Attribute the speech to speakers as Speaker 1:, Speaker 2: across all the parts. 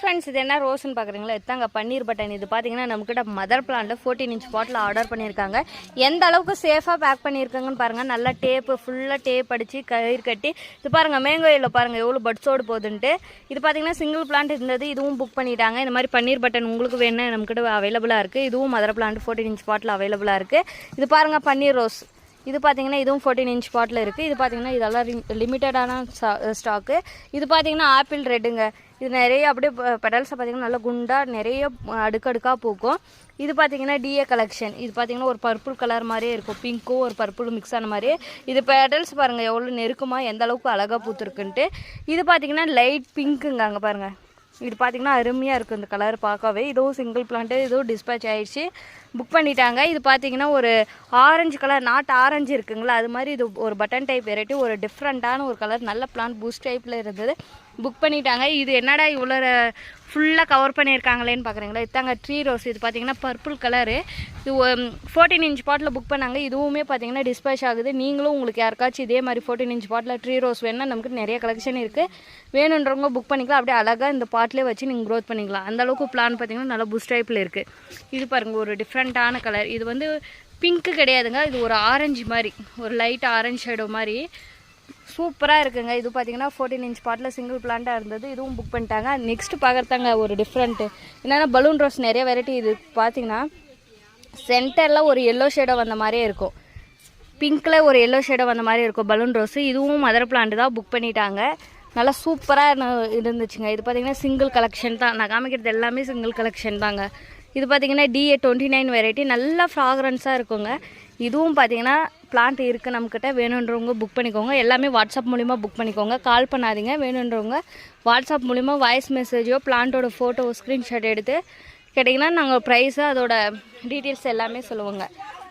Speaker 1: Friends, இது என்ன ரோஸ்ன்னு பார்க்குறீங்களா? இதாங்க பன்னீர் பட்டன். இது பார்த்தீங்கன்னா நம்மக்கிட்ட மதர் பிளான்ட்டில் 14 இன்ச் பாட்டில் ஆர்டர் பண்ணியிருக்காங்க. எந்த அளவுக்கு சேஃபாக பேக் பண்ணியிருக்காங்கன்னு பாருங்கள். நல்லா டேப்பு ஃபுல்லாக டேப் அடித்து கயிறு கட்டி இது பாருங்கள். மேங்கோயில் பாருங்கள் எவ்வளோ பட்ஸோடு போகுதுன்ட்டு. இது பார்த்தீங்கன்னா சிங்கிள் பிளான்ட் இருந்தது, இதுவும் புக் பண்ணிட்டாங்க. இந்த மாதிரி பன்னீர் பட்டன் உங்களுக்கு வேணும்னா நம்மக்கிட்ட அவைலபிளாக இருக்குது. இதுவும் மதர் பிளான்ட் 14 இன்ச் பாட்டில் அவைலபிளாக இருக்குது. இது பாருங்கள் பன்னீர் ரோஸ். இது பார்த்தீங்கன்னா இதுவும் 14 இன்ச் பாட்டில் இருக்குது. இது பார்த்தீங்கன்னா இதெல்லாம் லிமிட்டடான ஸ்டாக்கு. இது பார்த்தீங்கன்னா ஆப்பிள் ரெட்டுங்க. இது நிறைய அப்படியே பெடல்ஸை பார்த்தீங்கன்னா நல்லா குண்டாக நிறைய அடுக்கடுக்காக பூக்கும். இது பார்த்தீங்கன்னா டிஏ கலெக்ஷன். இது பார்த்தீங்கன்னா ஒரு பர்பிள் கலர் மாதிரியே இருக்கும், பிங்க்கும் ஒரு பர்பிளும் மிக்ஸ் ஆன மாதிரியே. இது பெடல்ஸ் பாருங்கள் எவ்வளோ நெருக்கமாக எந்த அளவுக்கு அழகாக பூத்துருக்குன்ட்டு. இது பார்த்தீங்கன்னா லைட் பிங்க்குங்க. அங்கே பாருங்கள், இது பார்த்தீங்கன்னா அருமையாக இருக்குது இந்த கலர் பார்க்கவே. இதுவும் சிங்கிள் பிளான்ட்டு, இதுவும் டிஸ்பேச் ஆகிடுச்சு, புக் பண்ணிட்டாங்க. இது பார்த்தீங்கன்னா ஒரு ஆரஞ்சு கலர், நாட் ஆரஞ்சு இருக்குங்களா, அது மாதிரி இது ஒரு பட்டன் டைப் வெரைட்டி, ஒரு டிஃப்ரெண்ட்டான ஒரு கலர், நல்ல பிளான்ட் பூஸ்ட் டைப்பில் இருந்தது, புக் பண்ணிட்டாங்க. இது என்னடா இவ்வளோ ஃபுல்லாக கவர் பண்ணியிருக்காங்களேன்னு பார்க்குறீங்களா? இதாங்க ட்ரீ ரோஸ். இது பார்த்தீங்கன்னா பர்பிள் கலரு. இது 14 இன்ச் பாட்டில் புக் பண்ணாங்க. இதுவுமே பார்த்தீங்கன்னா டிஸ்பேச் ஆகுது. நீங்களும் உங்களுக்கு யாருக்காச்சும் இதே மாதிரி 14 இன்ச் பாட்டில் ட்ரீ ரோஸ் வேணுன்னா நமக்கு நிறைய கலெக்ஷன் இருக்குது. வேணுன்றவங்க புக் பண்ணிக்கலாம். அப்படியே அழகாக இந்த பாட்டிலே வச்சு நீங்கள் க்ரோத் பண்ணிக்கலாம். அந்தளவுக்கு பிளான் பார்த்தீங்கன்னா நல்லா பூஸ்ட் டைப்பில் இருக்குது. இது பாருங்கள் ஒரு டிஃப்ரெண்ட்டான கலர். இது வந்து பிங்க்கு கிடையாதுங்க, இது ஒரு ஆரஞ்சு மாதிரி, ஒரு லைட் ஆரஞ்சு ஷேடோ மாதிரி சூப்பராக இருக்குங்க. இது பார்த்தீங்கன்னா 14 இன்ச் பாட்டில் சிங்கிள் பிளான்ட்டாக இருந்தது, இதுவும் புக் பண்ணிட்டாங்க. நெக்ஸ்ட்டு பார்க்குறதாங்க ஒரு டிஃப்ரெண்ட்டு என்னென்னா பலூன் ரோஸ். நிறைய வெரைட்டி. இது பார்த்தீங்கன்னா சென்டரில் ஒரு எல்லோ ஷேடோ வந்த மாதிரியே இருக்கும், பிங்க்கில் ஒரு எல்லோ ஷேடோ வந்த மாதிரி இருக்கும் பலூன் ரோஸு. இதுவும் மதர் பிளான்ட்டு தான், புக் பண்ணிட்டாங்க. நல்லா சூப்பராக இருந்துச்சுங்க. இது பார்த்தீங்கன்னா சிங்கிள் கலெக்ஷன் தான், நான் காமிக்கிறது எல்லாமே சிங்கிள் கலெக்ஷன் தாங்க. இது பார்த்தீங்கன்னா DA 29 வெரைட்டி, நல்லா ஃப்ராக்ரன்ஸாக இருக்குங்க. இதுவும் பார்த்தீங்கன்னா பிளான்ட் இருக்குது நம்மக்கிட்ட, வேணுன்றவங்க புக் பண்ணிக்கோங்க. எல்லாமே வாட்ஸ்அப் மூலிமா புக் பண்ணிக்கோங்க, கால் பண்ணாதீங்க. வேணுன்றவங்க வாட்ஸ்அப் மூலிமா வாய்ஸ் மெசேஜோ பிளான்ட்டோட ஃபோட்டோ ஸ்க்ரீன்ஷாட் எடுத்து கேட்டிங்கன்னா நாங்கள் ப்ரைஸு அதோட டீட்டெயில்ஸ் எல்லாமே சொல்லுவோங்க.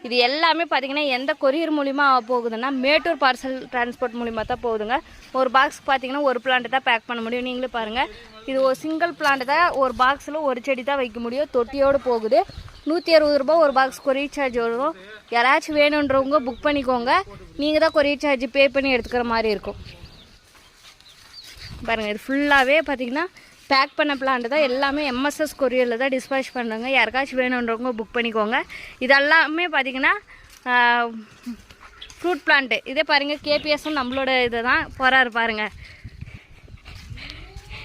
Speaker 1: இது எல்லாமே பார்த்தீங்கன்னா எந்த கொரியர் மூலிமா போகுதுன்னா மேட்டூர் பார்சல் டிரான்ஸ்போர்ட் மூலிமா தான் போகுதுங்க. ஒரு பாக்ஸ்க்கு பார்த்தீங்கன்னா ஒரு பிளான்ட்டு தான் பேக் பண்ண முடியும். நீங்களே பாருங்கள், இது ஒரு சிங்கிள் பிளான்ட்டு தான், ஒரு பாக்ஸில் ஒரு செடி தான் வைக்க முடியும், தொட்டியோடு போகுது. 160 ரூபா ஒரு பாக்ஸ் கொரியர் சார்ஜ் வரும். யாராச்சும் வேணுன்றவங்க புக் பண்ணிக்கோங்க, நீங்கள் தான் கொரியர் சார்ஜ் பே பண்ணி எடுத்துக்கிற மாதிரி இருக்கும். பாருங்கள், இது ஃபுல்லாகவே பார்த்தீங்கன்னா பேக் பண்ண பிளான்ட்டு தான், எல்லாமே MSS கொரியரில் தான் டிஸ்பேச் பண்ணுறாங்க. யாருக்காச்சும் வேணுன்றவங்க புக் பண்ணிக்கோங்க. இதெல்லாமே பார்த்தீங்கன்னா ஃப்ரூட் பிளான்ட்டு. இதே பாருங்கள் KPSம் நம்மளோட இது தான் போகிறாரு பாருங்கள்.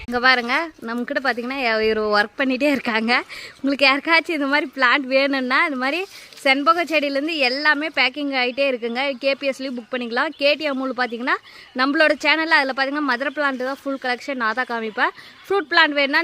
Speaker 1: இங்கே பாருங்கள், நம்மக்கிட்ட பார்த்தீங்கன்னா ஒரு ஒர்க் பண்ணிகிட்டே இருக்காங்க. உங்களுக்கு யாருக்காச்சும் இந்த மாதிரி பிளான்ட் வேணும்னா இது மாதிரி செண்பக செடியிலேருந்து எல்லாமே பேக்கிங் ஆகிட்டே இருக்குங்க. KPSலேயும் புக் பண்ணிக்கலாம். KTM பார்த்தீங்கன்னா நம்மளோட சேனலில் அதில் பார்த்தீங்கன்னா மதர் பிளான்ட்டு தான் ஃபுல் கலெக்ஷன் நான் தான் காமிப்பேன். ஃப்ரூட் பிளான்ட் வேணுன்னா